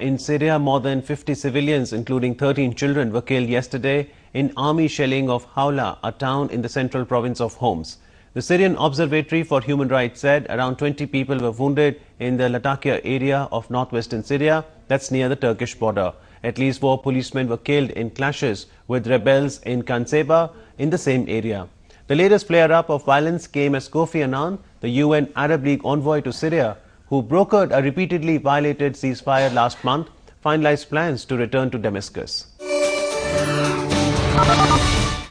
In Syria, more than 50 civilians, including 13 children, were killed yesterday in army shelling of Hawla, a town in the central province of Homs. The Syrian Observatory for Human Rights said around 20 people were wounded in the Latakia area of northwestern Syria, that's near the Turkish border. At least 4 policemen were killed in clashes with rebels in Kanseba in the same area. The latest flare-up of violence came as Kofi Annan, the UN Arab League envoy to Syria, who brokered a repeatedly violated ceasefire last month, finalized plans to return to Damascus.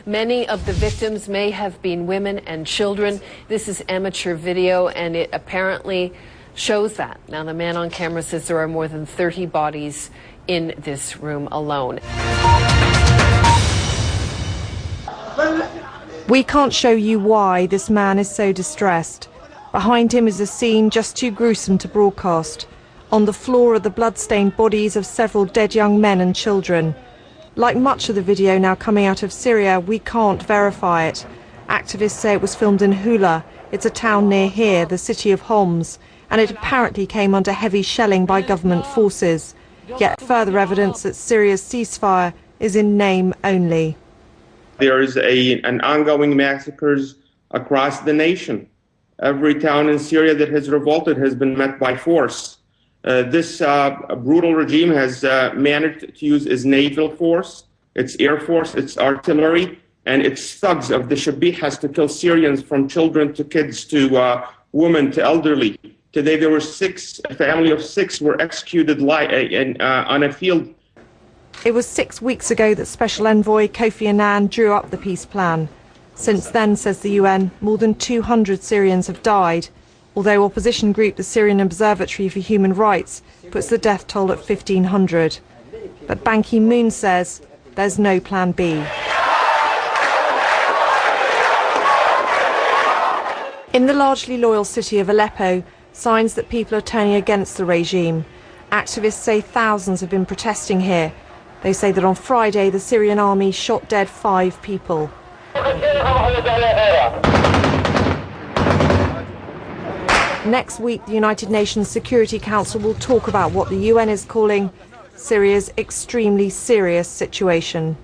Many of the victims may have been women and children. This is amateur video, and it apparently shows that. Now, the man on camera says there are more than 30 bodies in this room alone. We can't show you why this man is so distressed. Behind him is a scene just too gruesome to broadcast. On the floor are the blood-stained bodies of several dead young men and children. Like much of the video now coming out of Syria, we can't verify it. Activists say it was filmed in Hula. It's a town near here, the city of Homs, and it apparently came under heavy shelling by government forces. Yet further evidence that Syria's ceasefire is in name only. There is an ongoing massacres across the nation. Every town in Syria that has revolted has been met by force. This brutal regime has managed to use its naval force, its air force, its artillery, and its thugs of the Shabihas to kill Syrians, from children to kids to women to elderly. Today there were a family of 6 were executed on a field. It was 6 weeks ago that Special Envoy Kofi Annan drew up the peace plan. Since then, says the UN, more than 200 Syrians have died, although opposition group the Syrian Observatory for Human Rights puts the death toll at 1,500. But Ban Ki-moon says there's no plan B. In the largely loyal city of Aleppo, signs that people are turning against the regime. Activists say thousands have been protesting here. They say that on Friday the Syrian army shot dead 5 people. Next week, the United Nations Security Council will talk about what the UN is calling Syria's extremely serious situation.